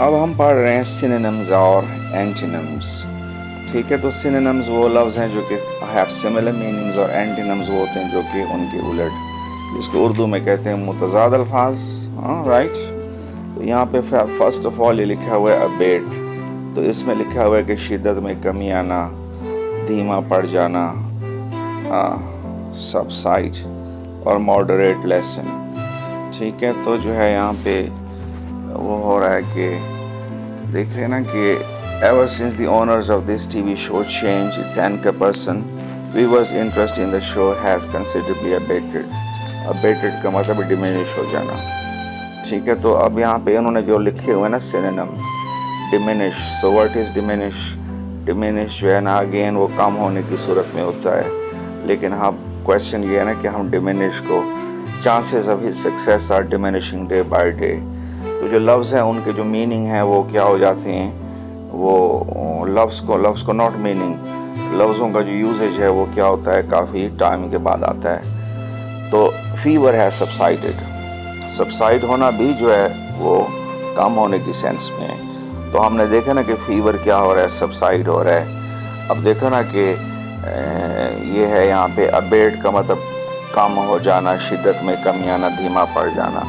اب ہم پڑھ رہے ہیں سینونیمز اور اینٹینمز. ٹھیک ہے, تو سینونیمز وہ لفظ ہیں جو کہ ہیو سملر میننگز, اور اینٹینمز وہ ہوتے ہیں جو کہ ان کے الٹ, جس کو اردو میں کہتے ہیں متضاد الفاظ. ہاں رائٹ. تو یہاں پہ فرسٹ آف آل یہ لکھا ہوا ہے ابیٹ. تو اس میں لکھا ہوا ہے کہ شدت میں کمی آنا, دھیما پڑ جانا, سبسائڈ, اور ماڈریٹ لیسن. ٹھیک ہے, تو جو ہے یہاں پہ وہ ہو رہا ہے کہ دیکھ رہے ہیں نا کہ ever since the owners of this TV show changed its anchor person, viewers' interest in the show has considerably abated. Abated کا مطلب diminish ہو جانا. ٹھیک ہے, تو اب یہاں پہ انہوں نے جو لکھے ہوئے نا synonyms, diminish. So what is diminish? Diminish جو ہے نا اگین وہ کم ہونے کی صورت میں ہوتا ہے, لیکن ہم کویشچن یہ ہے نا کہ ہم diminish کو chances of his success are diminishing day by day. تو جو لفظ ہیں ان کے جو میننگ ہیں وہ کیا ہو جاتے ہیں, وہ لفظ کو ناٹ میننگ, لفظوں کا جو یوزیج ہے وہ کیا ہوتا ہے کافی ٹائم کے بعد آتا ہے. تو فیور ہے سبسائڈڈ, سبسائڈ ہونا بھی جو ہے وہ کم ہونے کی سینس میں ہے. تو ہم نے دیکھا نا کہ فیور کیا ہو رہا ہے, سبسائڈ ہو رہا ہے. اب دیکھو نا کہ یہ ہے یہاں پہ ابیٹ کا مطلب کم ہو جانا, شدت میں کمی آنا, دھیما پڑ جانا.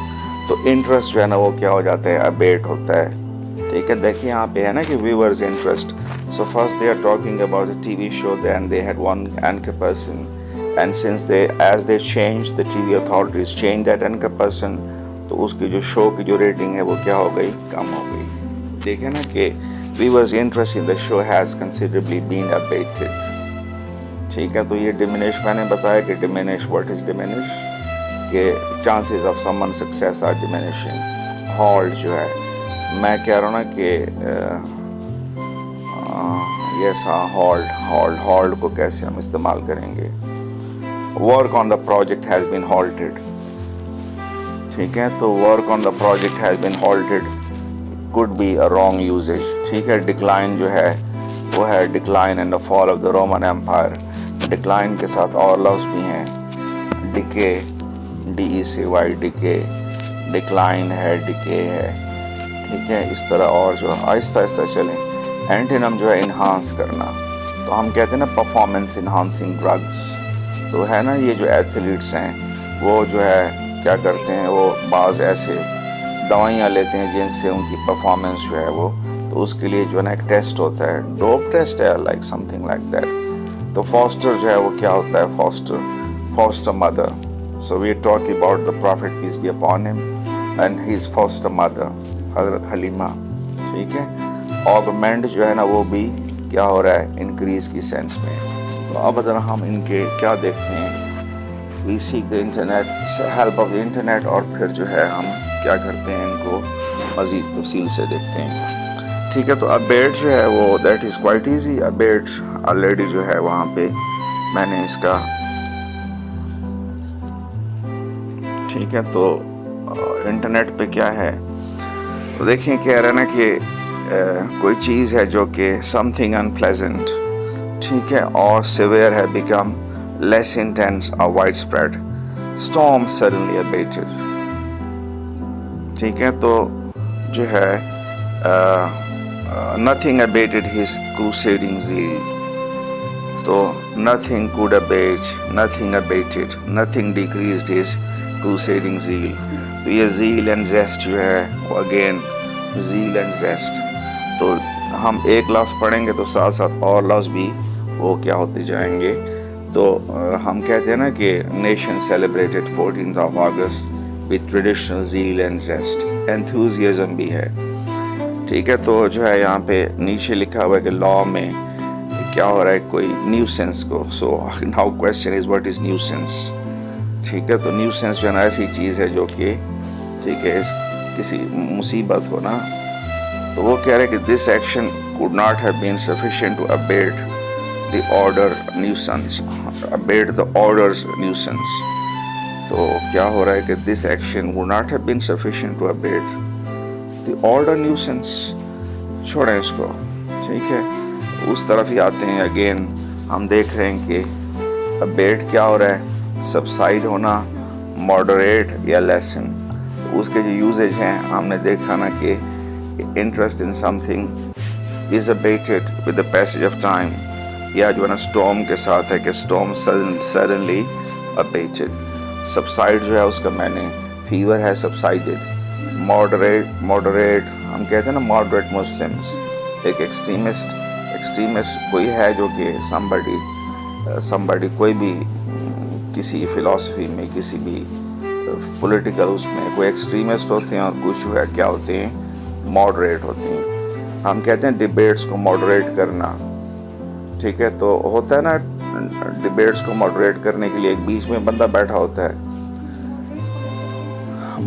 تو انٹرسٹ جو ہے نا وہ کیا ہو جاتا ہے, ابیٹ ہوتا ہے. ٹھیک ہے, دیکھیے یہاں پہ ہے نا کہ viewers interest. So first they are talking about a T V show, then they had one anchor person, and since as they change the T V authorities change that anchor person, تو اس کی جو شو کی جو rating ہے وہ کیا ہو گئی, کم ہو گئی. دیکھیں نا کہ viewers interest in the show has considerably been abated. ٹھیک ہے, تو یہ ڈیمینش میں نے بتایا کہ ڈیمینش, واٹ از ڈیمینش, کہ chances of someone success are diminishing. Halt جو ہے, میں کہہ رہا ہوں نا کہ یس ہاں, ہالڈ کو کیسے ہم استعمال کریں گے. Work on the project has been halted. ٹھیک ہے, تو work on the project has been halted could be a wrong usage. ٹھیک ہے, ڈکلائن جو ہے وہ ہے decline and the fall of the Roman Empire. Decline کے ساتھ اور لفظ بھی ہیں, decay, D E C Y, decay, decline ہے, ڈکے ہے. ٹھیک ہے, اس طرح اور جو آہستہ آہستہ چلیں. اینٹینم جو ہے انہانس کرنا, تو ہم کہتے ہیں نا پرفارمنس انہانسنگ ڈرگس. تو ہے نا یہ جو ایتھلیٹس ہیں وہ جو ہے کیا کرتے ہیں, وہ بعض ایسے دوائیاں لیتے ہیں جن سے ان کی پرفارمنس جو ہے وہ, تو اس کے لیے جو ہے نا ایک ٹیسٹ ہوتا ہے, ڈوپ ٹیسٹ ہے, like something like that. تو فاسٹر جو ہے وہ کیا ہوتا ہے, foster mother. So we talk about the prophet peace be upon him and his foster mother, Hazrat Halima. ٹھیک ہے, آگمنٹ جو ہے نا وہ بھی کیا ہو رہا ہے, انکریز کی سینس میں. تو اب اگر ہم ان کے کیا دیکھتے ہیں, we seek the internet, help of the internet, اور پھر جو ہے ہم کیا کرتے ہیں ان کو مزید تفصیل سے دیکھتے ہیں. ٹھیک ہے, تو ابیٹ جو ہے وہ that is quite easy. A bit already جو ہے وہاں پہ میں نے اس کا, ٹھیک ہے, تو انٹرنیٹ پہ کیا ہے, تو دیکھیں کہہ رہا ہے نا کہ کوئی چیز ہے جو کہ سم تھنگ انپلیزنٹ, ٹھیک ہے, اور سیویئر ہے, بیکم لیس انٹینس اور widespread. Storm suddenly abated. ٹھیک ہے, تو جو ہے nothing abated his crusading zeal. تو nothing could abate, nothing abated, nothing decreased his crusading zeal. تو یہ zeal and zest جو ہے وہ again zeal and zest. تو ہم ایک لفظ پڑھیں گے تو ساتھ ساتھ اور لفظ بھی وہ کیا ہوتے جائیں گے. تو ہم کہتے ہیں نا کہ nation celebrated 14th of August with traditional zeal and zest. enthusiasm بھی ہے. ٹھیک ہے, تو جو ہے یہاں پہ نیچے لکھا ہوا ہے کہ لا میں کیا ہو رہا ہے, کوئی نیوسنس کو. So now question is what is nuisance. ٹھیک ہے, تو نیوسنس جو ہے نا ایسی چیز ہے جو کہ ٹھیک ہے کسی مصیبت ہو نا, تو وہ کہہ رہے کہ this action could not have been sufficient to abate the order nuisance, abate the order's nuisance. تو کیا ہو رہا ہے کہ this action would not have been sufficient to abate the order nuisance. چھوڑیں اس کو. ٹھیک ہے, اس طرف ہی آتے ہیں. اگین ہم دیکھ رہے ہیں کہ abate کیا ہو رہا ہے, سبسائڈ ہونا, ماڈریٹ یا لیسن. اس کے جو یوزیج ہیں ہم نے دیکھا نا کہ interest in something is abated with the passage of time, یا جو ہے نا storm کے ساتھ ہے کہ storm suddenly abated. subside جو ہے اس کا میں نے fever has subsided. moderate ہم کہتے ہیں نا moderate Muslims. ایک extremist کوئی ہے جو کہ somebody کوئی بھی کسی فلاسفی میں کسی بھی پولیٹیکل اس میں کوئی ایکسٹریمسٹ ہوتے ہیں اور کچھ جو ہے کیا ہوتے ہیں ماڈریٹ ہوتے ہیں. ہم کہتے ہیں ڈیبیٹس کو ماڈریٹ کرنا, ٹھیک ہے, تو ہوتا ہے نا ڈیبیٹس کو ماڈریٹ کرنے کے لیے ایک بیچ میں بندہ بیٹھا ہوتا ہے.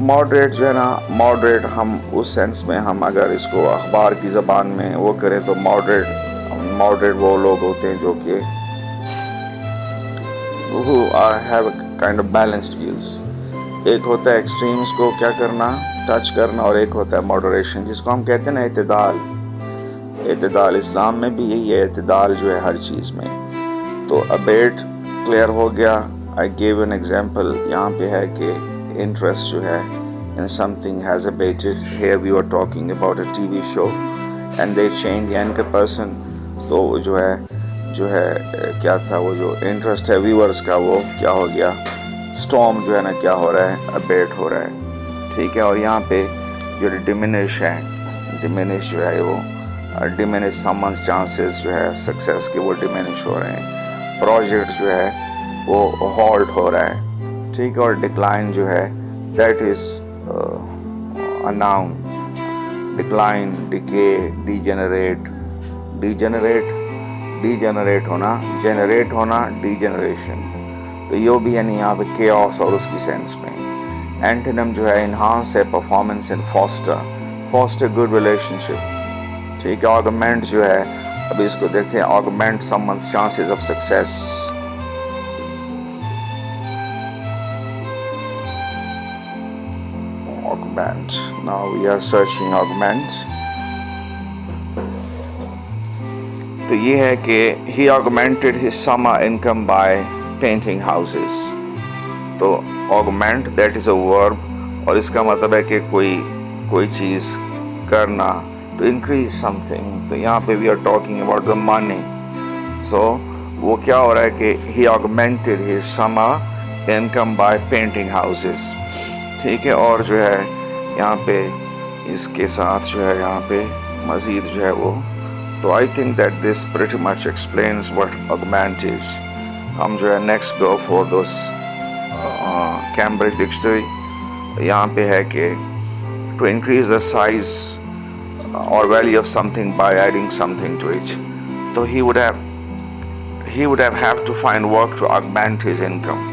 ماڈریٹ جو ہے نا ماڈریٹ ہم اس سینس میں ہم اگر اس کو اخبار کی زبان میں وہ کریں تو ماڈریٹ وہ لوگ ہوتے ہیں جو کہ who have a kind of balanced views. ایک ہوتا ہے ایکسٹریمز کو کیا کرنا, ٹچ کرنا, اور ایک ہوتا ہے ماڈریشن جس کو ہم کہتے ہیں نا اعتدال. اسلام میں بھی یہی ہے, اعتدال جو ہے ہر چیز میں. تو ابیٹ کلیئر ہو گیا. I gave an example. یہاں پہ ہے کہ interest جو ہے in something has abated. Here we were talking about a TV show and they changed the anchor person. تو جو ہے کیا تھا وہ جو انٹرسٹ ہے ویورز کا وہ کیا ہو گیا, اسٹارم جو ہے نا کیا ہو رہا ہے, ابیٹ ہو رہا ہے, ٹھیک ہے. اور یہاں پہ جو ڈیمینش جو ہے وہ ڈیمینش سمنس چانسز جو ہے سکسیس کے وہ ڈیمینش ہو رہے ہیں. پروجیکٹ جو ہے وہ ہالٹ ہو رہا ہے, ٹھیک ہے. اور ڈکلائن جو ہے that is a noun. Decline, decay, degenerate ہونا, جنریٹ ہونا, ڈیجنریشن. تو یہ بھی یعنی یہاں پہ کیوس اور اس کی سینس میں. اینٹینم جو ہے انہانس ہے performance and foster good relationship, ٹھیک ہے. آگمنٹ جو ہے ابھی اس کو دیکھتے ہیں, augment someone's chances of success. augment. Now we are searching augment. تو یہ ہے کہ he augmented his summer income by painting houses. تو augment that is a verb, اور اس کا مطلب ہے کہ کوئی چیز کرنا, to increase something. تو یہاں پہ we are talking about the money. So وہ کیا ہو رہا ہے کہ he augmented his summer income by painting houses, ٹھیک ہے. اور جو ہے یہاں پہ اس کے ساتھ جو ہے یہاں پہ مزید جو ہے وہ, تو I think that this pretty much explains what augment is. ہم جو ہے next go for those Cambridge Dictionary. یہاں پہ ہے کہ to increase the size or value of something by adding something to it. تو he would have to find work to augment his income,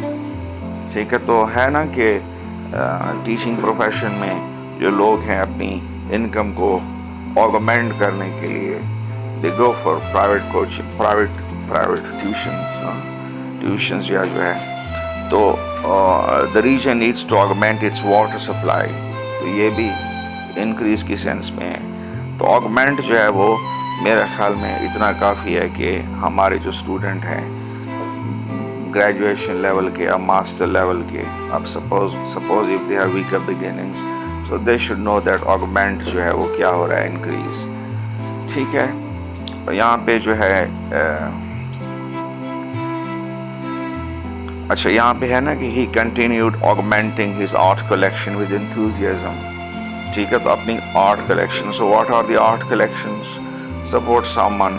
ٹھیک ہے. تو ہے نا کہ ٹیچنگ پروفیشن میں جو لوگ ہیں اپنی انکم کو آگمنٹ کرنے کے لیے they go for private tuitions جو ہے. تو the region needs to augment its water supply. تو یہ بھی انکریز کی سینس میں ہے. تو augment جو ہے وہ میرے خیال میں اتنا کافی ہے کہ ہمارے جو اسٹوڈنٹ ہیں گریجویشن لیول کے یا ماسٹر لیول کے, اب suppose if they have weaker beginnings, so they should know that augment جو ہے وہ کیا ہو رہا ہے, انکریز, ٹھیک ہے. یہاں پہ جو ہے اچھا یہاں پہ ہے نا کہ he continued augmenting his art collection with enthusiasm, ٹھیک ہے. تو اپنی art collection, so what are the art collections? Support someone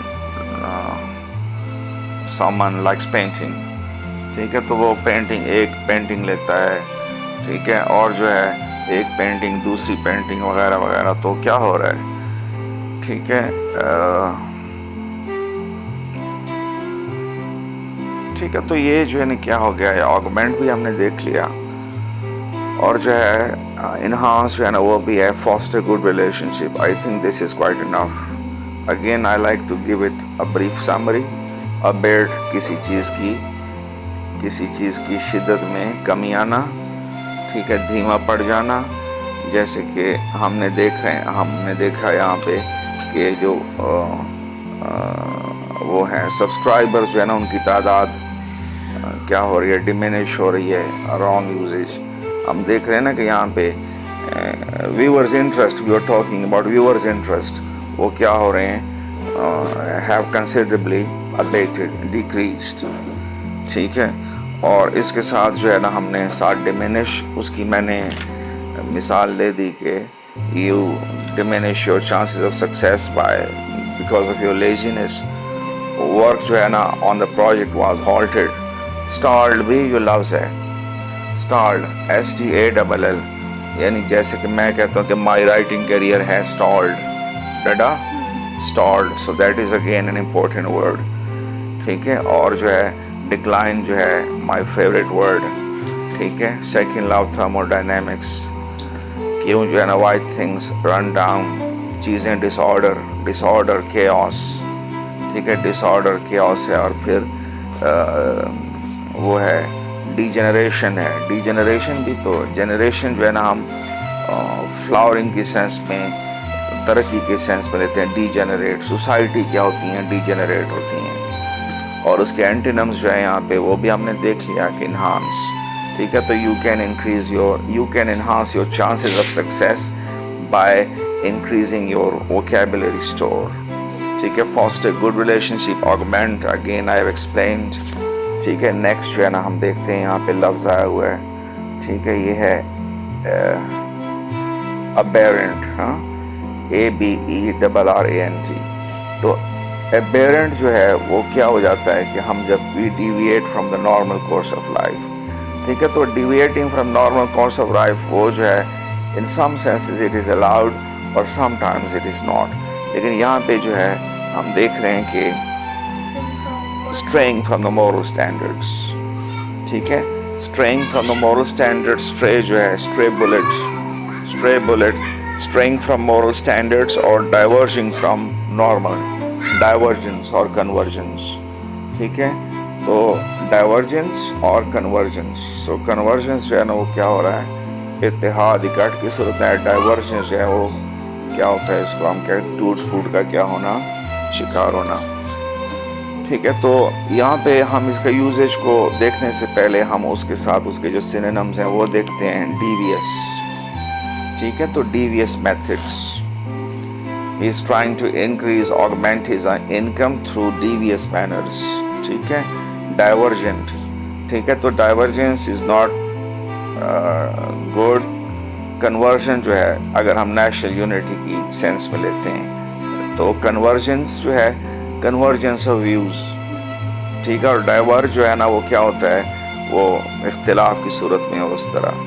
likes painting, ٹھیک ہے. تو وہ ایک پینٹنگ لیتا ہے, ٹھیک ہے, اور جو ہے ایک پینٹنگ دوسری پینٹنگ وغیرہ وغیرہ. تو کیا ہو رہا ہے, ٹھیک ہے, ٹھیک ہے. تو یہ جو ہے نا کیا ہو گیا ہے, آگمنٹ بھی ہم نے دیکھ لیا, اور جو ہے انہانس جو ہے نا وہ بھی ہے foster good relationship. I think this is quite enough. Again I like to give it a brief summary. Abet کسی چیز کی شدت میں کمی آنا, ٹھیک ہے, دھیما پڑ جانا. جیسے کہ ہم نے دیکھا یہاں پہ کہ جو وہ ہیں سبسکرائبر جو ہے نا ان کی تعداد کیا ہو رہی ہے, ڈیمینش ہو رہی ہے. رانگ یوزیج ہم دیکھ رہے ہیں نا کہ یہاں پہ viewers interest, we were talking about viewers interest, وہ کیا ہو رہے ہیں have considerably abated, decreased. ٹھیک ہے. اور اس کے ساتھ جو ہے نا ہم نے ساتھ ڈیمینش اس کی میں نے مثال دے دی کہ you diminish your chances of success by because of your laziness. Work جو ہے نا on the project was halted. stalled بھی جو لفظ ہے stalled STALL یعنی جیسے کہ میں کہتا ہوں کہ my writing career has stalled. ڈڈا stalled, so that is again an important word. ٹھیک ہے. اور جو ہے ڈکلائن جو ہے my favorite word. ٹھیک ہے. سیکنڈ لو thermodynamics. کیوں جو ہے نا why things run down, چیزیں disorder chaos. ٹھیک ہے. disorder chaos ہے. اور پھر وہ ہے ڈیجنریشن ہے. ڈیجنریشن بھی تو جنریشن جو ہے نا ہم فلاورنگ کی سینس میں ترقی کے سینس میں لیتے ہیں. ڈیجنریٹ سوسائٹی کیا ہوتی ہیں ڈیجنریٹ ہوتی ہیں. اور اس کے اینٹینمز جو ہے یہاں پہ وہ بھی ہم نے دیکھ لیا کہ انہانس. ٹھیک ہے. تو you can enhance your chances of success by increasing your vocabulary store. ٹھیک ہے. Foster good relation ship augment again I have explained. ٹھیک ہے. نیکسٹ جو ہے نا ہم دیکھتے ہیں یہاں پہ لفظ آیا ہوا ہے. ٹھیک ہے. یہ ہے aberrant. ہاں ABERRANT. تو aberrant جو ہے وہ کیا ہو جاتا ہے کہ ہم جب we deviate from the normal course of life. ٹھیک ہے. تو deviating from normal course of life وہ جو ہے in some senses it is allowed or sometimes it is not. لیکن یہاں پہ جو ہے ہم دیکھ رہے ہیں کہ straying from the moral standards. ٹھیک ہے. straying from the moral standards. stray جو ہے stray bullet straying from moral standards or diverging from normal. divergence اور convergence. ٹھیک ہے. تو divergence اور convergence. so convergence جو ہے نا وہ کیا ہو رہا ہے اتحاد اکٹھ کی صورت میں. divergence جو ہے وہ کیا ہوتا ہے اس کو ہم کہتے ہیں ٹوٹ پھوٹ کا کیا ہونا شکار ہونا. ٹھیک ہے. تو یہاں پہ ہم اس کا یوزیج کو دیکھنے سے پہلے ہم اس کے ساتھ اس کے جو سینونمز ہیں وہ دیکھتے ہیں. ڈیویس. ٹھیک ہے. تو devious methods. He is trying to increase, augment his income through devious manners. ٹھیک ہے. Divergent. ٹھیک ہے. تو divergence is not good. Conversion جو ہے اگر ہم نیشنل یونٹی کی سینس میں لیتے ہیں تو convergence جو ہے convergence of views. ٹھیک ہے. اور diverge جو ہے نا وہ کیا ہوتا ہے وہ اختلاف کی صورت میں اس طرح.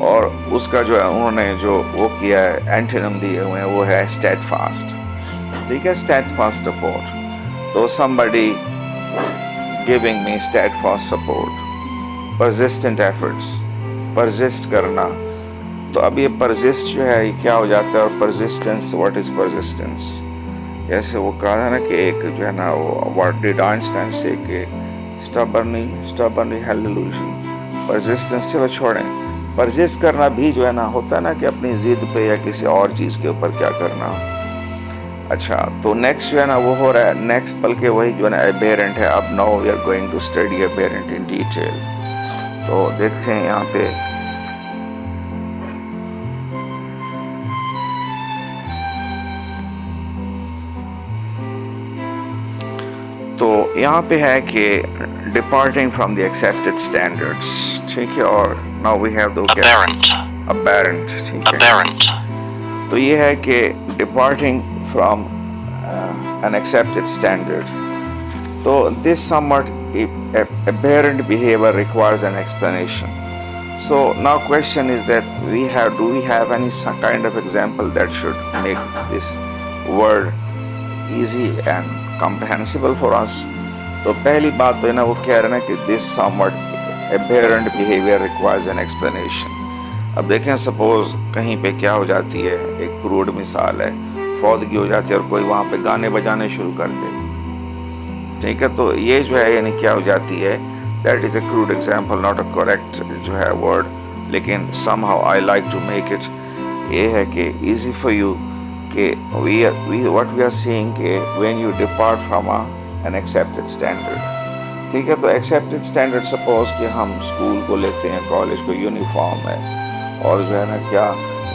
اور اس کا جو ہے انہوں نے جو وہ کیا ہے اینٹینم دیے ہوئے ہیں وہ ہے steadfast. ٹھیک ہے. steadfast support. تو somebody giving me steadfast support. persistent efforts. persist کرنا. تو اب یہ persist جو ہے یہ کیا ہو جاتا ہے. اور persistence, what is persistence. جیسے وہ کہا تھا نا کہ ایک جو ہے نا وہ what did Einstein say کہ stubbornly held delusion. persistence چلو چھوڑیں. پرزسٹ کرنا بھی جو ہے نا ہوتا ہے نا کہ اپنی ضد پہ یا کسی اور چیز کے اوپر کیا کرنا. اچھا. تو نیکسٹ جو ہے نا وہ ہو رہا ہے نیکسٹ بلکہ وہی جو ہے نا aberrant ہے. اب now we are going to study aberrant in detail. تو دیکھتے ہیں یہاں پہ تو یہاں پہ ہے کہ departing from the accepted standards. ٹھیک ہے. اور now we have the aberrant. ٹھیک ہے. تو یہ ہے کہ departing from an accepted standard. تو this somewhat aberrant behavior requires an explanation. So now question is that do we have any kind of example that should make this word easy and comprehensible for us. تو پہلی بات تو ہے نا وہ کہہ رہے نا کہ this somewhat aberrant behavior requires an explanation. اب دیکھیں سپوز کہیں پہ کیا ہو جاتی ہے ایک کروڑ مثال ہے فوتگی ہو جاتی ہے اور کوئی وہاں پہ گانے بجانے شروع کر دے. ٹھیک ہے. تو یہ جو ہے یعنی کیا ہو جاتی ہے that is a crude example, not a correct جو ہے word, لیکن somehow I like to make it یہ ہے کہ easy for you کہ what we are seeing کہ when you depart from an accepted standard. ٹھیک ہے. تو accepted standard suppose کہ ہم اسکول کو لیتے ہیں کالج کو یونیفارم ہے اور جو ہے نا کیا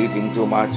eating too much,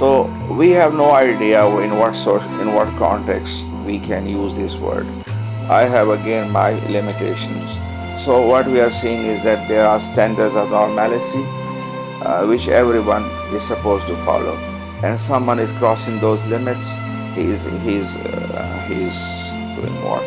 So we have no idea in what context we can use this word. I have again my limitations. So what we are seeing is that there are standards of normalcy which everyone is supposed to follow, and someone is crossing those limits. He is doing what?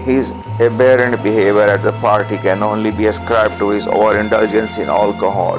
his aberrant behavior at the party can only be ascribed to his overindulgence in alcohol।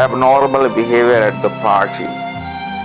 abnormal behavior at the party,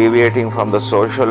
deviating from the social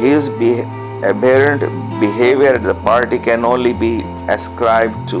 his aberrant behavior at the party can only be ascribed to।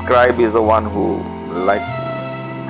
scribe is the one who like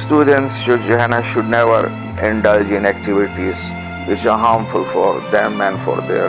Students should never indulge in activities which are harmful for them and for their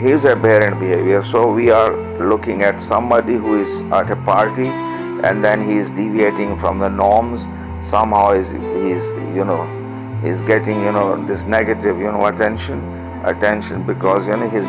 his aberrant behavior, so we are looking at somebody who is at a party and then he is deviating from the norms, somehow he's getting this negative attention because his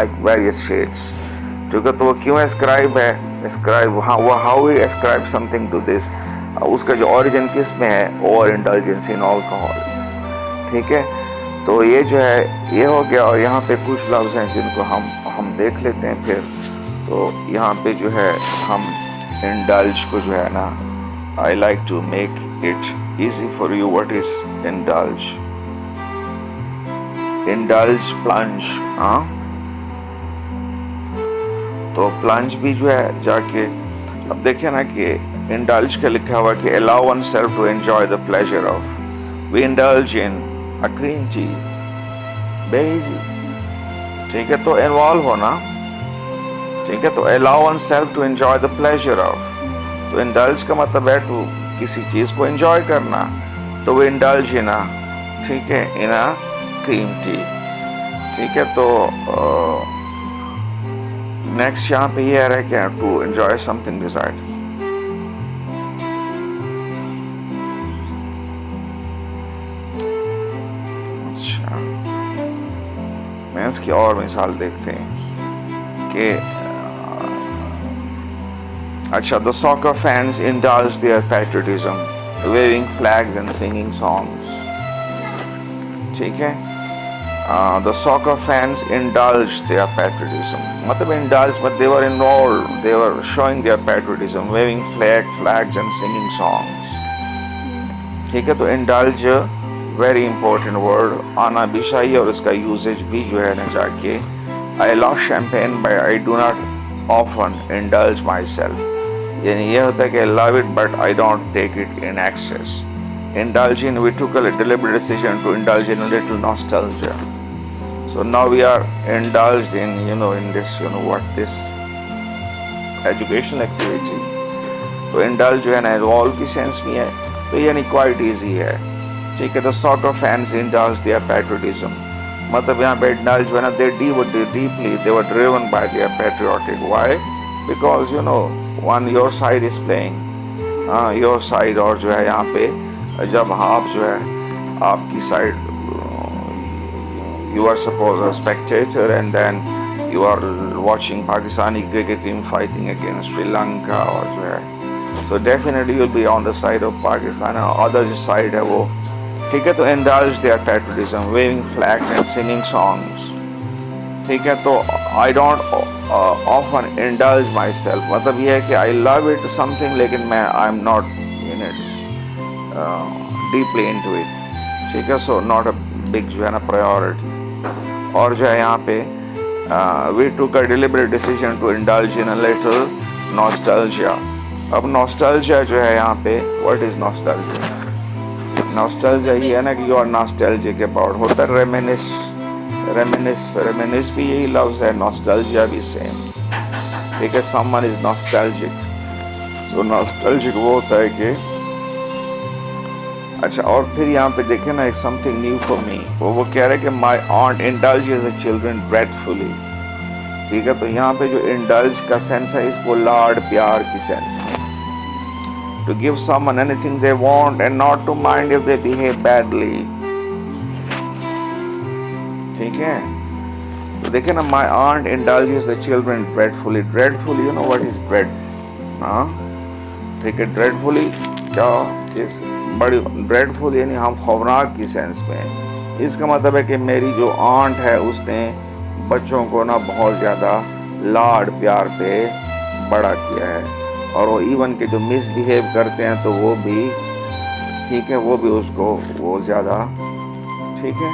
like various shades। ٹھیک ہے. تو وہ کیوں ascribe ہے, ascribe how he ascribe something to this, اس کا جو origin کس میں ہے, اوور انڈلجنس ان الکوہول. ٹھیک ہے, تو یہ جو ہے یہ ہو گیا. اور یہاں پہ کچھ لفظ ہیں جن کو ہم دیکھ لیتے ہیں پھر. تو یہاں پہ جو ہے ہم انڈلج کو جو ہے نا, I like to make it easy for you. What is indulge? Indulge, plunge. ہاں, تو plunge بھی جو ہے جا کے اب دیکھیں نا کہ indulge کا لکھا ہوا کہ allow oneself to enjoy the pleasure of. We indulge in a green tea. Very easy. ٹھیک ہے, تو انوالو ہونا. ٹھیک ہے, تو allow oneself to enjoy the pleasure of. تو انڈلج کا مطلب ہے تو کسی چیز کو انجوائے کرنا. تو وہ انڈلج ان, ٹھیک ہے, ان گرین ٹی. ٹھیک ہے, تو نیکسٹ یہاں پہ یہ ہے کہ to enjoy something desired. اچھا, میں اس کی اور مثال دیکھتے ہیں کہ اچھا, the soccer fans indulge their patriotism, waving flags and singing songs. ٹھیک ہے, the soccer fans indulge their patriotism. مطلب indulge, but they were involved, they were showing their patriotism, waving flags and singing songs. ٹھیک ہے, تو indulge very important word آنا بھی چاہیے, اور اس کا یوزیج بھی جو ہے نا جا کے I love champagne but I do not often indulge myself. یعنی یہ ہوتا ہے کہ I love it but I don't take it in excess. Indulge in, we took a deliberate decision to indulge in a little nostalgia. So now we are indulged in, in this, this educational activity. تو indulge جو ہے نا involve کی sense میں ہے, تو یعنی quite easy ہے. ٹھیک ہے, تو soccer fans indulge their patriotism. مطلب یہاں پہ indulge جو ہے نا they were driven by their patriotic. Why? Because one your side is playing, your side, اور جو ہے یہاں پہ جب آپ جو ہے آپ کی side, you are suppose a spectator and then you are watching Pakistani cricket team fighting against Sri Lanka, اور جو ہے so definitely you'll be on the side of Pakistan, and other side ہے وہ. ٹھیک ہے, تو indulge their patriotism, waving flags and singing songs. ٹھیک ہے, تو I don't often indulge myself, مطلب یہ ہے کہ I love it something لیکن میں I'm not in it deeply into it. ٹھیک ہے, so not a big جو ہے نا priority. اور جو ہے یہاں پہ we took a deliberate decision to indulge in a little nostalgia. اب nostalgia جو ہے یہاں پہ what is nostalgia? nostalgia یہ ہے نا کہ you are nostalgic about, ہوتا ہے reminisce بھی یہی لفظ ہے, nostalgia بھی same. ٹھیک ہے, someone is nostalgic. so nostalgic وہ ہوتا ہے کہ اچھا. اور پھر یہاں پہ دیکھیں نا ایک something new for me, وہ کہہ رہے کہ my aunt indulges the children dreadfully. ٹھیک ہے, تو یہاں پہ جو indulge کا سینس ہے اس کو لاڈ پیار کی سینس میں, to give someone anything they want and not to mind if they behave badly. ٹھیک ہے, تو دیکھیں نا my aunt indulges the children dreadfully. dreadfully, you know what is dread? ہاں, ٹھیک ہے, dreadfully کیا کس بڑی dreadful یعنی ہم خوفناک کی سینس میں. اس کا مطلب ہے کہ میری جو آنٹ ہے اس نے بچوں کو نا بہت زیادہ لاڈ پیار پہ بڑا کیا ہے, اور وہ ایون کہ جو مس بیہیو کرتے ہیں تو وہ بھی ٹھیک ہے, وہ بھی اس کو وہ زیادہ ٹھیک ہے,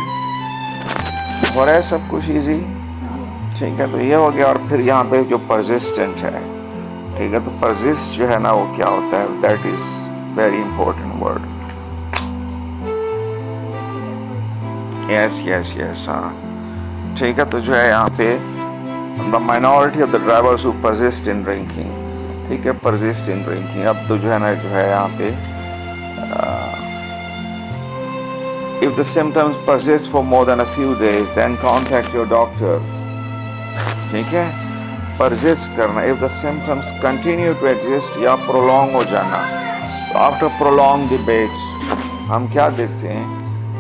اور ہے سب کچھ ایزی. ٹھیک ہے, تو یہ ہو گیا. اور پھر یہاں پہ جو پرزسٹنٹ ہے, ٹھیک ہے, تو پرزسٹ جو ہے نا وہ کیا ہوتا ہے, that is very important word. Yes ہاں, ٹھیک ہے, تو جو ہے یہاں پہ the minority of the drivers who persist in drinking. ٹھیک ہے, persist in drinking. اب تو جو ہے یہاں پہ if the symptoms persist for more than a few days then contact your doctor. ٹھیک ہے, persist کرنا. if the symptoms continue to exist یا prolong ہو جانا, تو after prolonged debates ہم کیا دیکھتے ہیں,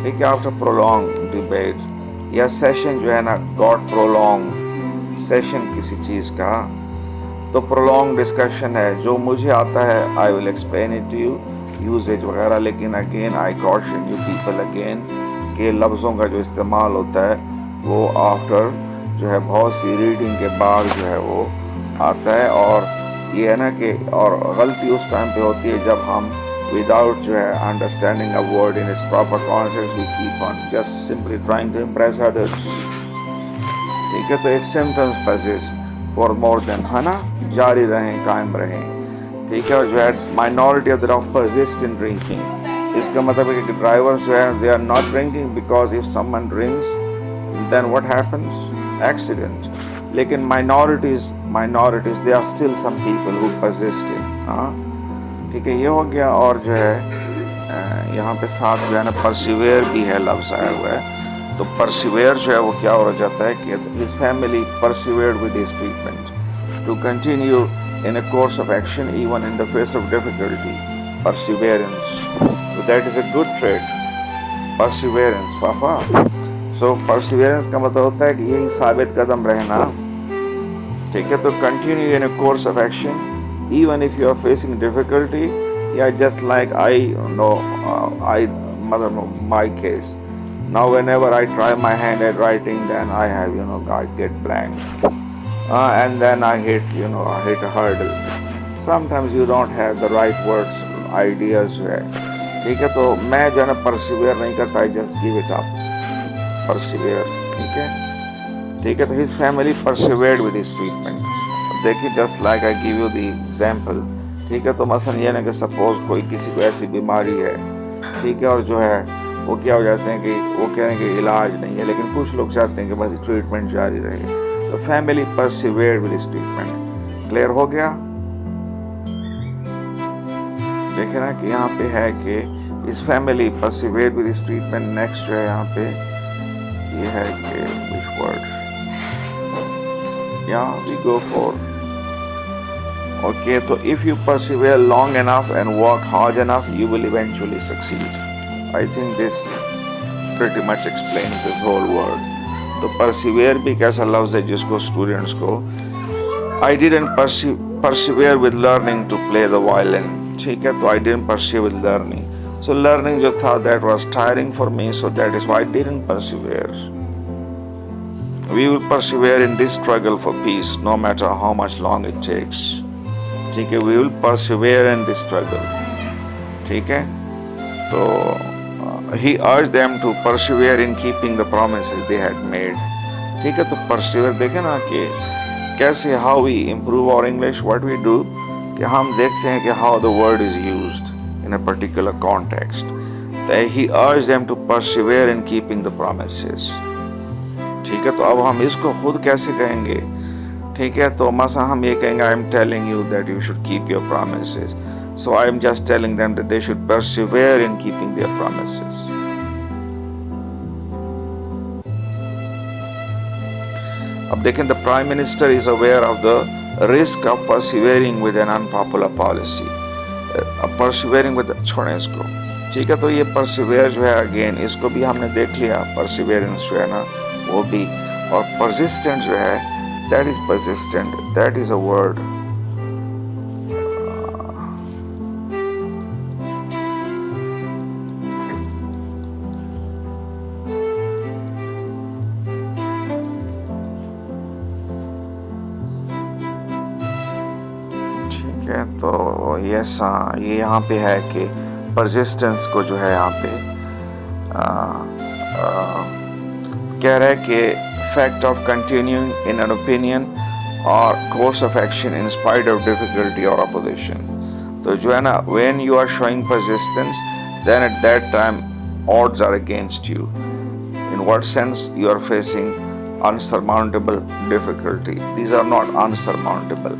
ٹھیک ہے, after prolonged debate یا session جو ہے نا got prolonged, سیشن کسی چیز کا تو prolonged ڈسکشن ہے. جو مجھے آتا ہے I will explain it to you usage وغیرہ, لیکن again I caution you people again کہ لفظوں کا جو استعمال ہوتا ہے وہ آفٹر جو ہے بہت سی ریڈنگ کے بعد جو ہے وہ آتا ہے. اور یہ ہے نا کہ اور غلطی اس ٹائم پہ ہوتی ہے جب ہم وداؤٹ جو ہے understanding a word in its proper context we keep on just simply trying to impress others. ٹھیک ہے, تو ایک symptoms persist for more than, ہے نا, جاری رہیں, قائم رہیں. ٹھیک ہے, اور جو ہے minority of the persist in drinking, اس کا مطلب ہے کہ ڈرائیورس جو ہے they are not drinking because of someone drinks then what happens accident. لیکن minorities they are still some people who persist. ہاں ٹھیک ہے, یہ ہو گیا. اور جو ہے یہاں پہ ساتھ جو ہے نا پرسیویئر بھی ہے لفظ آیا ہوا ہے. تو پرسیویئر جو ہے وہ کیا ہو جاتا ہے کہ his family persevered with his treatment to continue in a course of action even in the face of difficulty. Perseverance, so that is a good trait. Perseverance, papa. So perseverance کا مطلب ہوتا ہے کہ یہی ثابت قدم رہنا. ٹھیک ہے, تو continue in a course of action even if you are facing difficulty. Yeah, just like I know my case. Now whenever I try my hand at writing, then I have I get blank. And then I hit a hurdle. Sometimes you don't have the right words, ideas جو ہے. ٹھیک ہے, تو میں جو ہے نا persevere نہیں کرتا, I just give it up. Persevere. ٹھیک ہے, ٹھیک ہے. تو his family persevered with his treatment. دیکھیے just like I give you the example. ٹھیک ہے, تو مثلا یہ نا کہ سپوز کوئی کسی کو ایسی بیماری ہے, ٹھیک ہے, اور جو ہے وہ کیا ہو جاتے ہیں کہ وہ کہہ رہے ہیں کہ علاج نہیں ہے, لیکن کچھ لوگ چاہتے ہیں کہ بس ٹریٹمنٹ جاری رہے. تو family persevered with his treatment. Clear ہو گیا؟ دیکھیں نا کہ یہاں پہ ہے کہ اس family persevered with his treatment. Next جو ہے یہاں پہ یہ ہے کہ which word? Yeah, we go for okay. تو if you persevere long enough and work hard enough, you will eventually succeed. I think this pretty much explains this whole word. تو persevere بھی ایک ایسا لفظ ہے جس کو اسٹوڈنٹس کو I didn't persevere with learning to play the violin. ٹھیک ہے, تو I didn't persevere with learning. So learning جو تھا that was tiring for me, so that is why I didn't persevere. We will persevere in this struggle for peace no matter how much long it takes. ٹھیک ہے, we will persevere in this struggle. ٹھیک ہے, تو he urged them to persevere in keeping the promises they had made. ٹھیک ہے, تو persevere دیکھیں نا کہ کیسے how we improve our English, what we do کہ ہم دیکھتے ہیں کہ how the word is used in a particular context. He urged them to persevere in keeping the promises. ٹھیک ہے, تو اب ہم اس کو خود کیسے کہیں گے؟ ٹھیک ہے, تو مثلا ہم یہ کہیں گے I am telling you that you should keep your promises. So I am just telling them that they should persevere in keeping their promises. اب دیکھیں, the Prime Minister is aware of the risk of persevering with an unpopular policy. Persevering with چھوڑیں اس کو. ٹھیک ہے, تو یہ persevere جو ہے again اس کو بھی ہم نے دیکھ لیا. Perseverance جو ہے نا وہ بھی, اور persistent جو ہے that is persistent, that is a word. تو یس, یہ یہاں پہ ہے کہ پرزسٹنس کو جو ہے یہاں پہ کہہ رہا ہے کہ fact of continuing in an opinion or course of action in spite of difficulty or opposition. تو جو ہے نا when you are showing persistence then at that time odds are against you. In what sense? You are facing unsurmountable difficulty. These are not unsurmountable.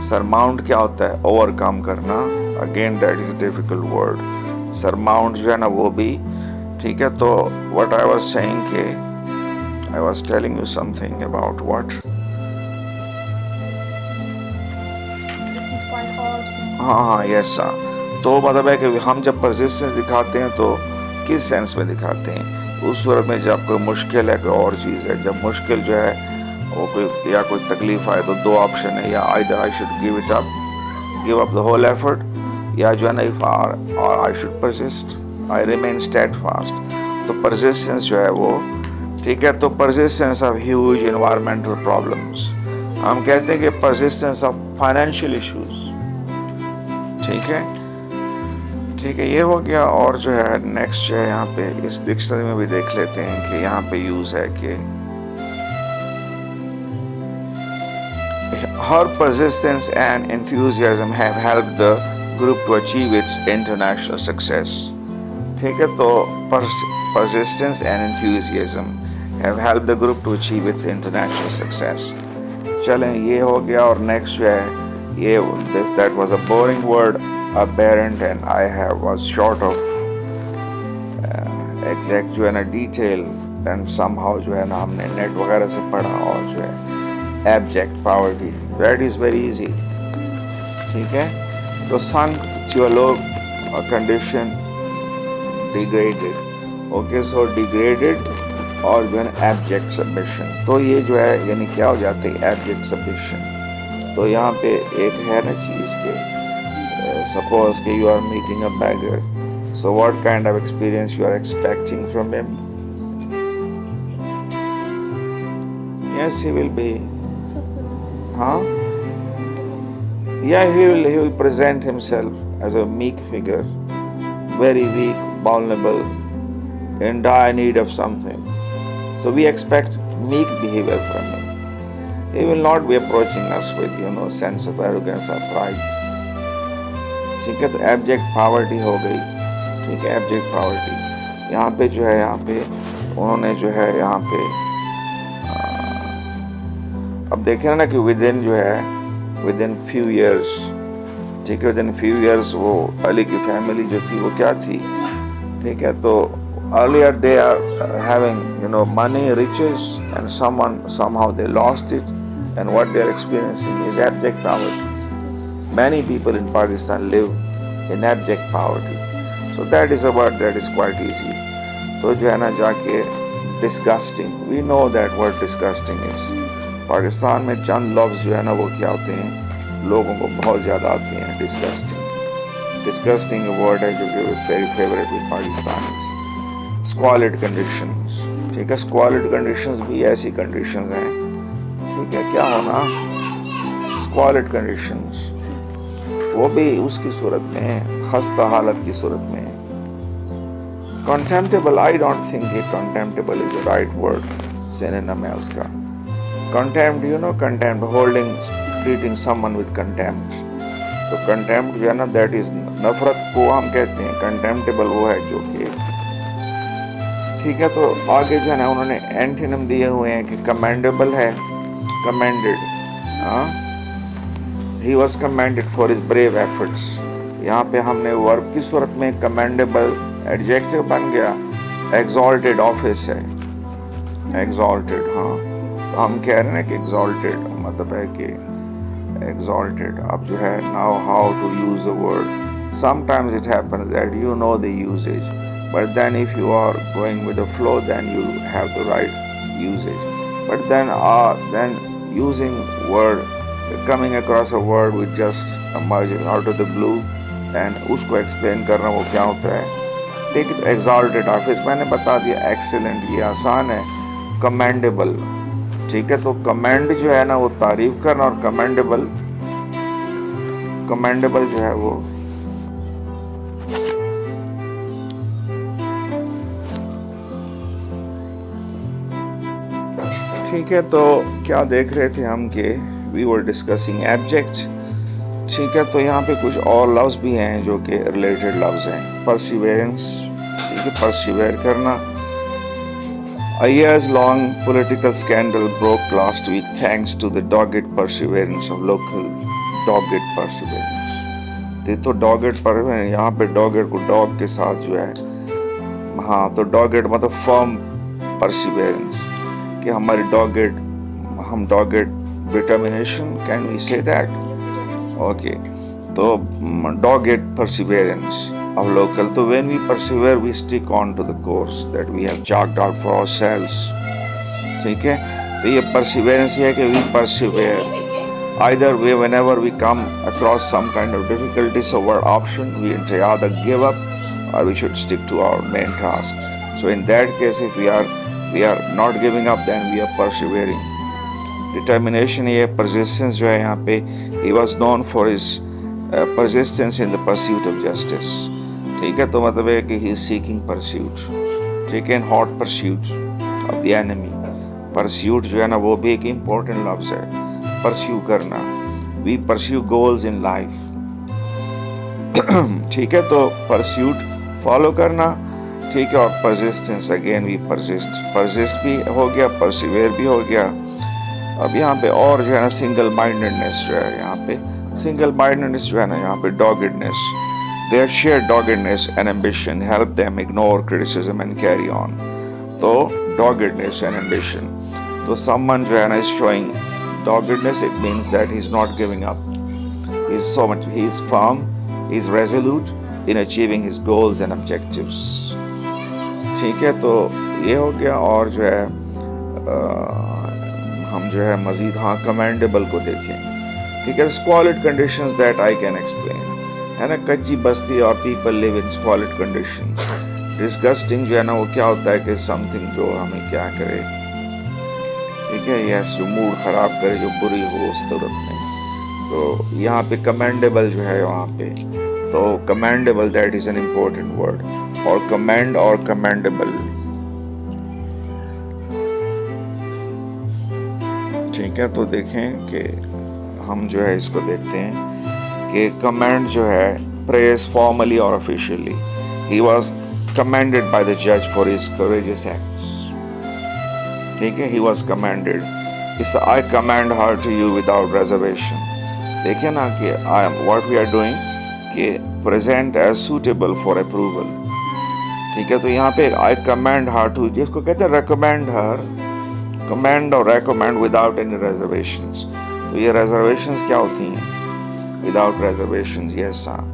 Surmount کیا ہوتا ہے؟ overcome کرنا. Again that is a difficult word. Surmount جو ہے نا وہ بھی ٹھیک ہے. تو what I was saying کہ I was telling you something about what? ہاں یس. تو مطلب ہے کہ ہم جب پرزسٹنس دکھاتے ہیں تو کس سینس میں دکھاتے ہیں؟ اس صورت میں جب کوئی مشکل ہے کوئی اور چیز ہے. جب مشکل جو ہے وہ کوئی یا کوئی تکلیف آئے تو دو آپشن ہے, یا either I should give up the whole effort, یا جو ہے نا or I should persist, I remain steadfast. تو persistence جو ہے وہ ٹھیک ہے. تو persistence of huge environmental problems, ہم کہتے ہیں کہ persistence of financial issues. ٹھیک ہے ٹھیک ہے, یہ ہو گیا. اور جو ہے نیکسٹ جو ہے یہاں پہ اس ڈکشنری میں بھی دیکھ لیتے ہیں کہ یہاں پہ یوز ہے کہ her persistence and enthusiasm have helped the group to achieve its international success. ٹھیک ہے, تو persistence and enthusiasm have helped the group to achieve its international success. چلیں یہ ہو گیا. اور نیکسٹ جو ہے یہ that was a boring word, aberrant, and I was short of exact جو ہے نا ڈیٹیل, and somehow جو ہے نا ہم نے نیٹ وغیرہ سے پڑھا. اور جو ہے abject poverty, that is very easy. ٹھیک ہے, تو sunk to a low condition, degraded. Okay, so degraded اور جو ہے نا abject submission. تو یہ جو ہے یعنی کیا ہو جاتے ہیں abject submission. تو یہاں پہ ایک ہے نا چیز کہ suppose کہ you are meeting a beggar, so what kind of experience you are expecting from him? Yes, he will be yeah, he will present himself as a meek figure, very weak, vulnerable, in dire need of something. So we expect meek behavior from him. He will not be approaching us with sense of arrogance or pride. ٹھیک ہے, تو abject poverty ہو گئی. ٹھیک ہے, abject poverty. یہاں پہ جو ہے یہاں پہ انہوں نے جو ہے یہاں پہ اب دیکھیں نا کہ ودن few years, ٹھیک ہے, ودن few years وہ علی کی فیملی جو تھی وہ کیا تھی. ٹھیک ہے, تو earlier they are having money, riches, and somehow they lost it, and what they are experiencing is abject poverty. Many people in Pakistan live in abject poverty. So that is a word that is quite easy. تو جو ہے نا جا کے disgusting, we know that word disgusting is. Pakistan میں چند لفظ جو ہے نا وہ کیا ہوتے ہیں, لوگوں کو بہت زیادہ آتے ہیں. ڈسگسٹنگ ورڈ ہے جو کہ very favourite with Pakistanis. Squalid conditions, ٹھیک ہے, اسکوالڈ کنڈیشنز بھی ایسی کنڈیشنز ہیں. ٹھیک ہے, کیا ہونا اسکوالڈ کنڈیشنز, وہ بھی اس کی صورت میں خستہ حالت کی صورت میں. contemptible, I don't think کہ contemptible is the right word, synonym ہے اس کا. contempt, contempt, treating someone with contempt. تو contempt جو ہے نا that is نفرت کو ہم کہتے ہیں. contemptible وہ ہے جو کہ ٹھیک ہے. تو آگے جو ہے نا انہوں نے اینٹینم دیے ہوئے ہیں کہ commendable ہے, commended. He was commended for his brave efforts. یہاں پہ ہم نے verb کی صورت میں commendable adjective بن گیا. exalted office ہے, exalted. تو ہم کہہ رہے ہیں کہ exalted مطلب ہے کہ exalted. اب جو ہے now how to use the word. Sometimes it happens that you know the usage, but then if you are going with the flow then you have the right usage. But then using word, coming across a word with just emerging out of the blue and اس کو explain کرنا وہ کیا ہوتا ہے. ٹھیک ہے, exalted office میں نے بتا دیا. excellent یہ آسان ہے. commendable, ٹھیک ہے, تو commend جو ہے نا وہ تعریف کرنا, اور commendable جو ہے وہ ٹھیک ہے. تو کیا دیکھ رہے تھے ہم کہ we were discussing abject. ٹھیک ہے, تو یہاں پہ کچھ اور لفظ بھی ہیں جو کہ ریلیٹڈ لفظ ہیں. perseverance, ٹھیک ہے, persevere کرنا. A years-long political scandal broke last week thanks to the dogged perseverance of local dogged perseverance. تو dogged پر یہاں پہ dogged کو dog کے ساتھ جو ہے تو dogged مطلب firm perseverance کہ ہماری ہم dogged determination, can we say that? Okay, تو dogged perseverance of local. So when we persevere, we stick on to the course that we have chalked out for ourselves. ٹھیک ہے, تو یہ پرسیورنس یہ ہے کہ وی persevere either way whenever we come across some kind of difficulty. So our option, we either give up or we should stick to our main task. So in that case, if we are not giving up, then we are persevering. Determination یہ persistence جو ہے یہاں پہ he was known for his persistence in the pursuit of justice. ٹھیک ہے، تو مطلب ہے کہ he is seeking pursuit. ٹھیک ہے، hot pursuit of the enemy. pursuit جو ہے نا وہ بھی ایک important لفظ ہے، پرسیو کرنا. We pursue goals in life. ٹھیک ہے، تو پرسیوٹ فالو کرنا. ٹھیک ہے، اور پرسسٹنس اگین وی پرسسٹ بھی ہو گیا، پرسیویئر بھی ہو گیا. اب یہاں پہ اور جو ہے نا سنگل مائنڈنس جو ہے یہاں پہ سنگل مائنڈنس جو ہے نا یہاں پہ doggedness. Their sheer doggedness and ambition help them ignore criticism and carry on. تو ڈاگڈنس اینڈ ایمبیشن، تو سم ون جو ہے نا از شوئنگ doggedness, it means that he is not giving up. He is firm, he is resolute in achieving his goals and objectives. ٹھیک ہے، تو یہ ہو گیا. اور جو ہے ہم جو ہے مزید commendable کو دیکھیں. ٹھیک ہے، squalid conditions that I can explain ہے نا. کچی بستی اور people live in squalid conditions. disgusting جو ہے نا وہ کیا ہوتا ہے کہ something جو ہمیں کیا کرے. ٹھیک ہے، یس، جو موڈ خراب کرے، جو بری ہو اس صورت میں. تو یہاں پہ کمینڈیبل جو ہے وہاں پہ، تو commendable that is an important word. اور کمینڈ اور کمینڈیبل. ٹھیک ہے، تو دیکھیں کہ ہم جو ہے اس کو دیکھتے ہیں کہ کمینڈ جو ہے پریز فارملی اور officially. He was commanded by the جج فار ہز courageous acts. ٹھیک ہے، he was commanded. It's the I command her to you without reservation. دیکھیں نا کہ what we are doing کہ present as suitable for approval. ٹھیک ہے، تو یہاں پہ I command her to، جس کو کہتے ہیں recommend her، command اور recommend without any reservations. تو یہ reservations کیا ہوتی ہیں؟ without reservations. yes ہاں.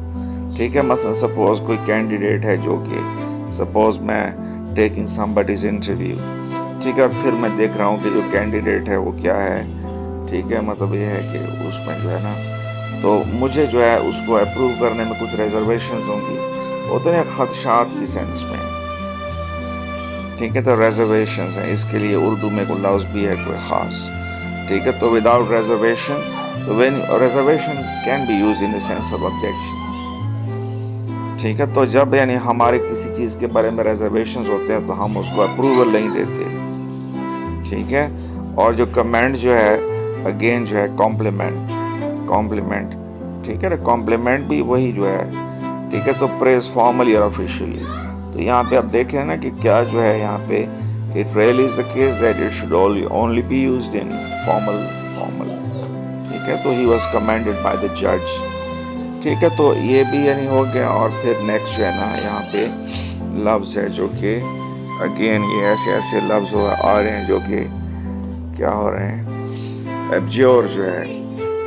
ٹھیک ہے، مثلا suppose کوئی candidate ہے جو کہ suppose میں taking somebody's interview. ٹھیک ہے، اور پھر میں دیکھ رہا ہوں کہ جو کینڈیڈیٹ ہے وہ کیا ہے. ٹھیک ہے، مطلب یہ ہے کہ اس میں جو ہے نا تو مجھے جو ہے اس کو اپروو کرنے میں کچھ ریزرویشنز ہوں گی، ہوتے ہیں خدشات کی سینس میں. ٹھیک ہے، تو ریزرویشنز ہیں. اس کے لیے اردو میں کوئی لفظ بھی ہے کوئی خاص. ٹھیک ہے، تو وداؤٹ ریزرویشن، تو when reservation can be used in the sense of objection. ٹھیک ہے، تو جب یعنی ہمارے کسی چیز کے بارے میں ریزرویشنز ہوتے ہیں تو ہم اس کو اپروول نہیں دیتے. ٹھیک ہے، اور جو کمینڈ جو ہے اگین جو ہے کمپلیمنٹ. ٹھیک ہے نا، کمپلیمنٹ بھی وہی جو ہے. ٹھیک ہے، تو پریز فارملی اور آفیشیلی. تو یہاں پہ آپ دیکھیں نا کہ کیا جو ہے یہاں پہ it really is the case that it should only be used in formal. ٹھیک ہے، تو he was commanded by the judge. ٹھیک ہے، تو یہ بھی یعنی ہو گیا. اور پھر نیکسٹ جو ہے نا یہاں پہ لفظ ہے جو کہ اگین یہ ایسے لفظ آ رہے ہیں جو کہ کیا ہو رہے ہیں. ایبجیور جو ہے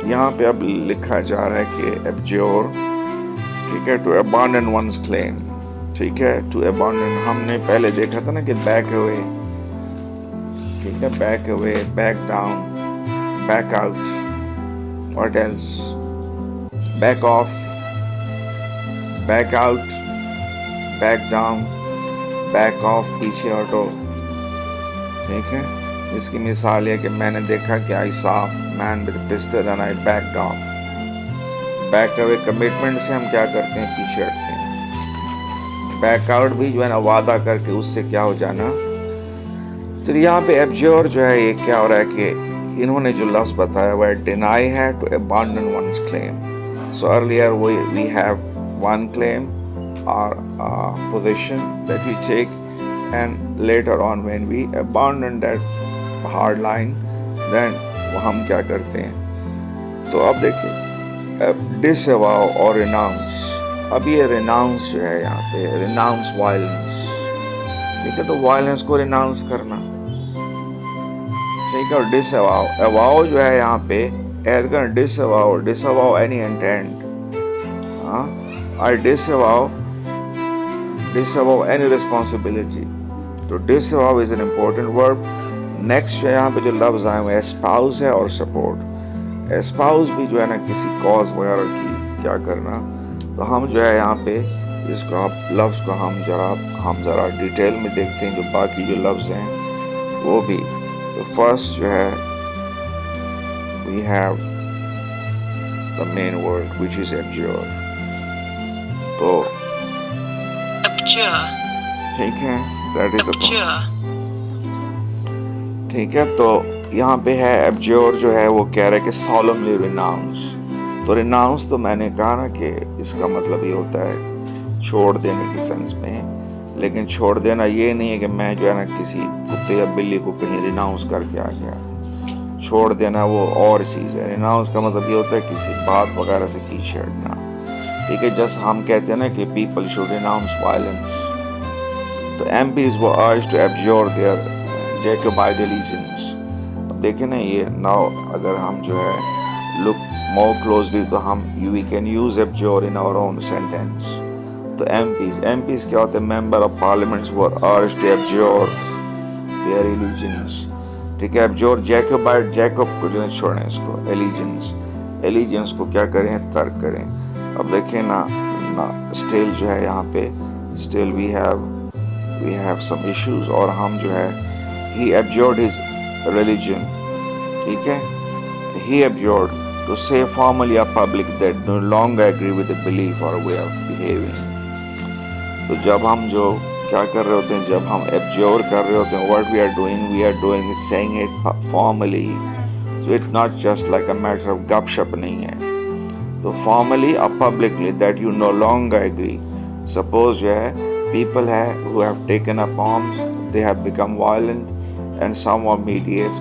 یہاں پہ اب لکھا جا رہا ہے کہ ایبجیور. ٹھیک ہے، ٹو ابانڈن ونز کلیم. ٹھیک ہے، ٹو ابانڈن ہم نے پہلے دیکھا تھا نا کہ بیک اوے. ٹھیک ہے، back away, back down, back out. What else? Back off, back out, back down, back off, پیچھے ہٹو. ٹھیک ہے، اس کی مثال یہ کہ میں نے دیکھا کہ I saw man with a pistol and I backed off. Back away commitment سے ہم کیا کرتے ہیں؟ پیچھے ہٹتے ہیں. بیک آؤٹ بھی جو ہے نا وعدہ کر کے اس سے کیا ہو جانا. تو یہاں پہ ایبجیور جو ہے یہ کیا ہو رہا ہے کہ انہوں نے جو لفظ بتایا وہ deny ہے to abandon one's claim. So earlier we have one claim or position that we take, and later on when we abandon that hard line then ہم کیا کرتے ہیں. تو اب دیکھیں disavow اور renounce. اب یہ renounce جو ہے یہاں پہ renounce violence. ٹھیک ہے، تو violence کو renounce کرنا. ٹھیک ہے، اور disavow جو ہے یہاں پہ ایڈ کرنا. disavow any intent. I disavow any responsibility. تو disavow is an important verb. Next جو ہے یہاں پہ جو لفظ آئے ہوئے اسپاؤز ہے اور سپورٹ. اسپاؤز بھی جو ہے نا کسی کاز وغیرہ کی کیا کرنا, تو ہم جو ہے یہاں پہ اس کو لفظ کو ہم ذرا ڈیٹیل میں دیکھتے ہیں جو باقی جو لفظ ہیں وہ بھی. تو فرسٹ جو ہے we have the main word which is abjure. تو abjure, ٹھیک ہے, that is a abjure, ٹھیک ہے. تو یہاں پہ ہے abjure جو ہے وہ کہہ رہے کہ solemnly renounce. تو renounce تو میں نے کہا نا کہ اس کا مطلب یہ ہوتا ہے چھوڑ دینے کی سینس میں, لیکن چھوڑ دینا یہ نہیں ہے کہ میں جو ہے نا کسی کتے یا بلی کو کہیں ریناؤنس کر کے آ گیا. چھوڑ دینا وہ اور چیز ہے. ریناؤنس کا مطلب یہ ہوتا ہے کسی بات وغیرہ سے پیچھے ہٹنا. ٹھیک ہے, جس ہم کہتے ہیں نا کہ پیپل شوڈ ریناؤنس وائلنس. تو ایم پیز وہ urged to abjure their Jacobite allegiance. اب دیکھیں نا یہ ناؤ اگر ہم جو ہے look more closely تو ہم we can use abjure in our own sentence. تو ایم پیز کیا ہوتے ہیں, member of parliaments were urged to abjure their allegiance. ٹھیک ہے, abjure Jacobite, جیکب کو جو ہے چھوڑیں اس کو, allegiance کو کیا کریں, ترک کریں. اب دیکھیں نا still جو ہے یہاں پہ still we have some issues, اور ہم جو ہے he abjured his religion. ٹھیک ہے, he abjured to say formally or public that no longer agree with the belief or way of behaving. تو جب ہم جو کیا کر رہے ہوتے ہیں, جب ہم abjure کر رہے ہوتے ہیں, what we are doing is saying it formally. So it's not just like a matter of گپ شپ نہیں ہے. تو formally or publicly that you no longer agree. Suppose جو ہے people who have taken up arms, they have become violent, and someone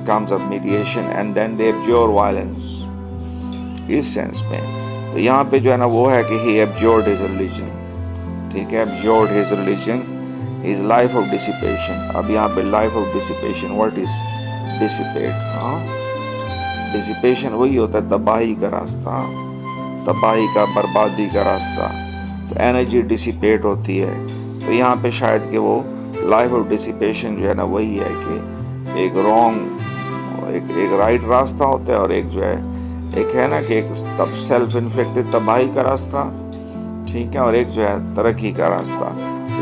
comes up mediation, and then they abjure violence. اس sense میں تو یہاں پہ جو ہے نا وہ ہے کہ he abjured his religion. ٹھیک ہے, abjured his religion, his life of dissipation. اب یہاں پہ life of dissipation, what is dissipate? dissipation وہی ہوتا ہے تباہی کا راستہ, تباہی کا, بربادی کا راستہ. تو انرجی ڈسیپیٹ ہوتی ہے. تو یہاں پہ شاید کہ وہ لائف آف ڈسیپیشن جو ہے نا وہی ہے کہ ایک ایک رائٹ راستہ ہوتا ہے, اور ایک جو ہے نا کہ ایک سیلف انفلیکٹڈ تباہی کا راستہ. ٹھیک ہے, اور ایک جو ہے ترقی کا راستہ,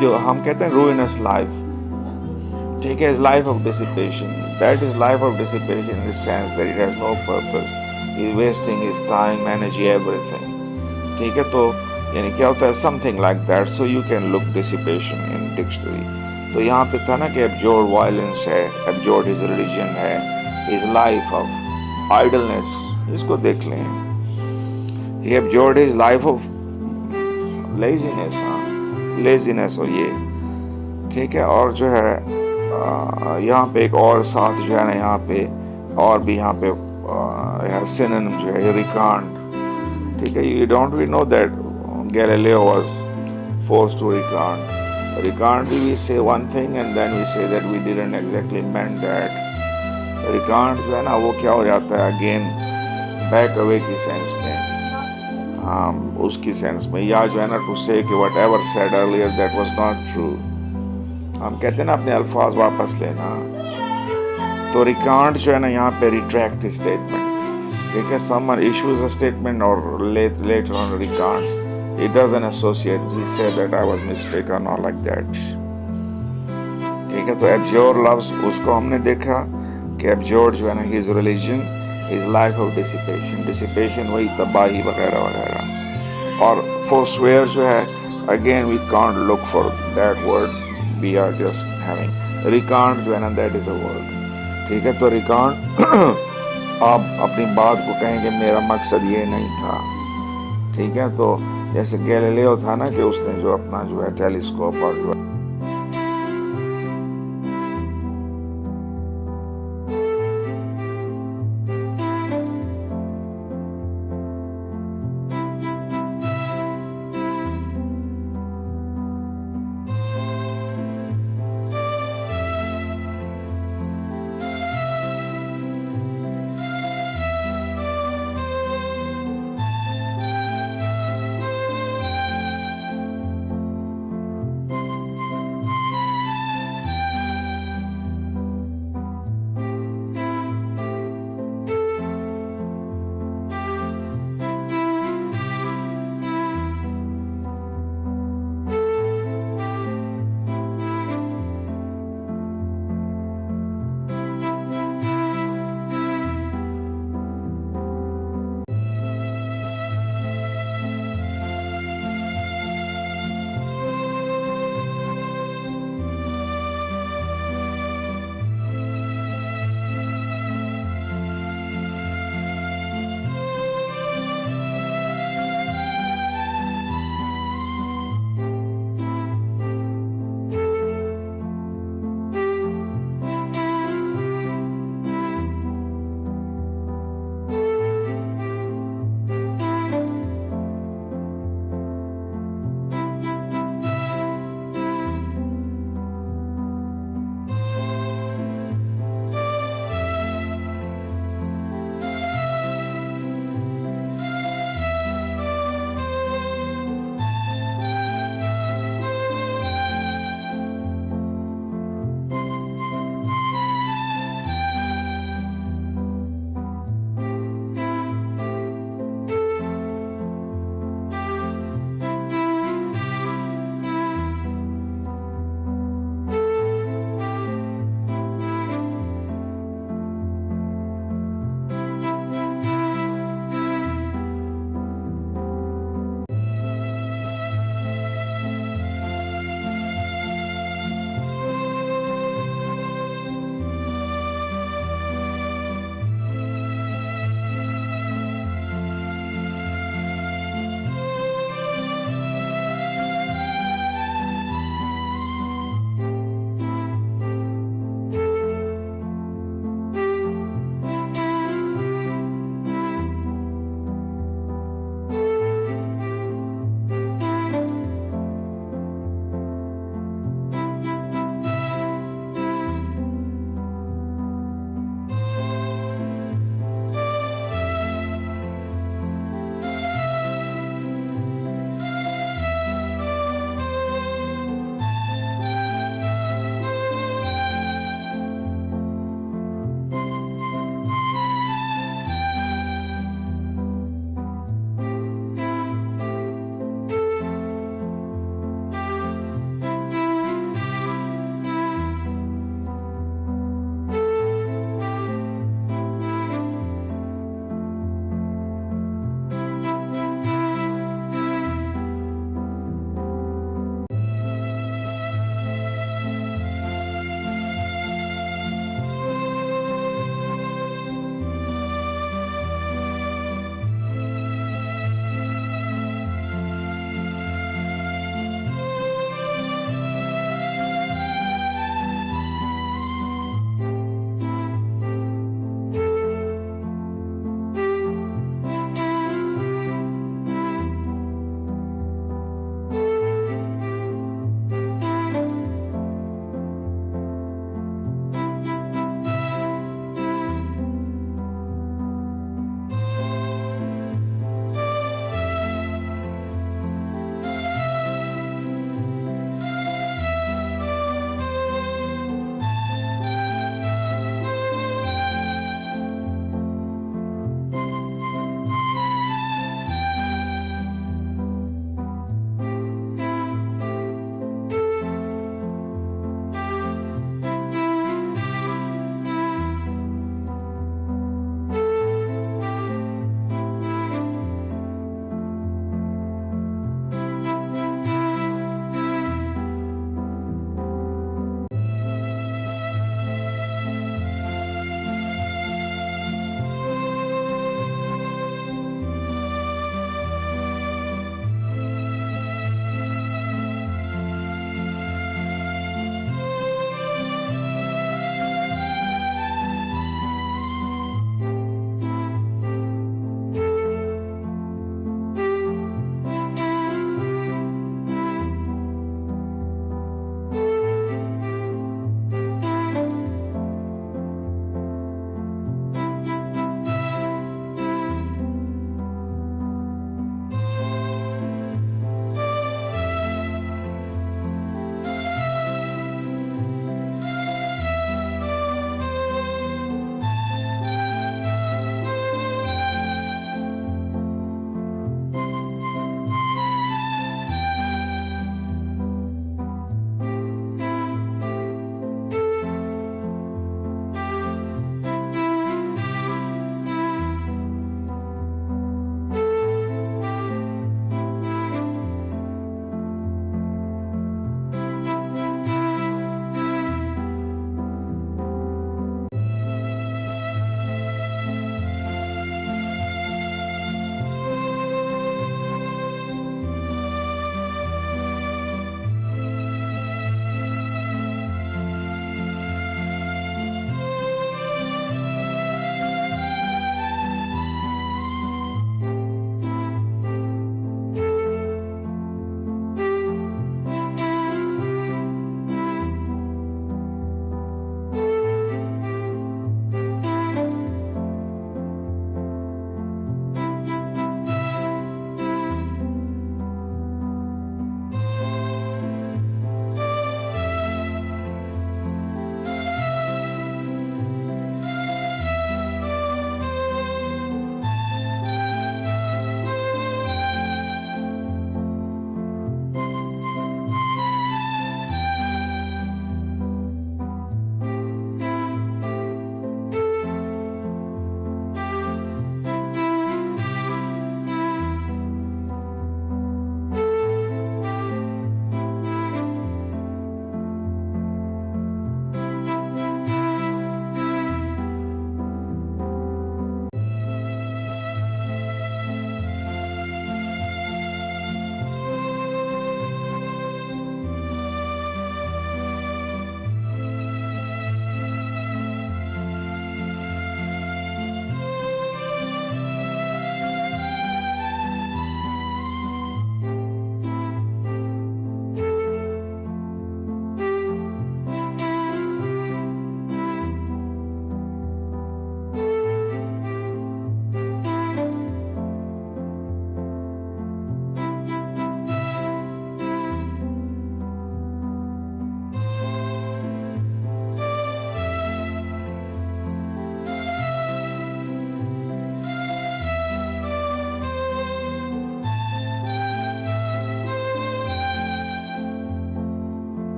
جو ہم کہتے ہیں روئنس لائف. ٹھیک ہے, is life of dissipation. That is life of dissipation in the sense that it has no purpose. He is wasting his time, energy, everything. ٹھیک ہے, تو یعنی کیا ہوتا ہے something like that. So you can look deception in dictionary. تو یہاں پہ تھا نا کہ abjured violence ہے, abjured his religion ہے, his life of idleness. اس کو دیکھ لیں, he abjured his life of لیزینس اور یہ. ٹھیک ہے, اور جو ہے یہاں پہ ایک اور ساتھ جو ہے نا یہاں پہ اور بھی یہاں پہ سینونیم جو ہے ریکانٹ. ٹھیک ہے, you don't we know that Galileo was forced to recant. Recant we say one thing and then we say that we didn't exactly meant that. Recant جو ہے نا وہ کیا ہو جاتا ہے اگین بیک اوے کی سینس میں, اس کی سینس میں, یا جو ہے نا ٹو سے کہ what ever said earlier that was not true. ہم کہتے ہیں نا اپنے الفاظ واپس لینا. تو ریکانٹ جو ہے نا یہاں پہ ریٹریکٹ اسٹیٹمنٹ. ٹھیک ہے, someone issues a statement or later on recants. It doesn't associate. He said that I was mistaken or like that. ٹھیک ہے, تو abjure لفظ اس کو ہم نے دیکھا کہ abjure جو ہے نا his religion, his life of dissipation. Dissipation وہی تباہی وغیرہ وغیرہ. اور forswear جو ہے again we can't look for that word. We are just having recant جو ہے نا that is a word. ٹھیک ہے, تو recant آپ اپنی بات کو کہیں کہ میرا مقصد یہ نہیں تھا. ٹھیک ہے, تو جیسے گیلیلیو تھا نا کہ اس نے جو اپنا جو ہے ٹیلیسکوپ اور جو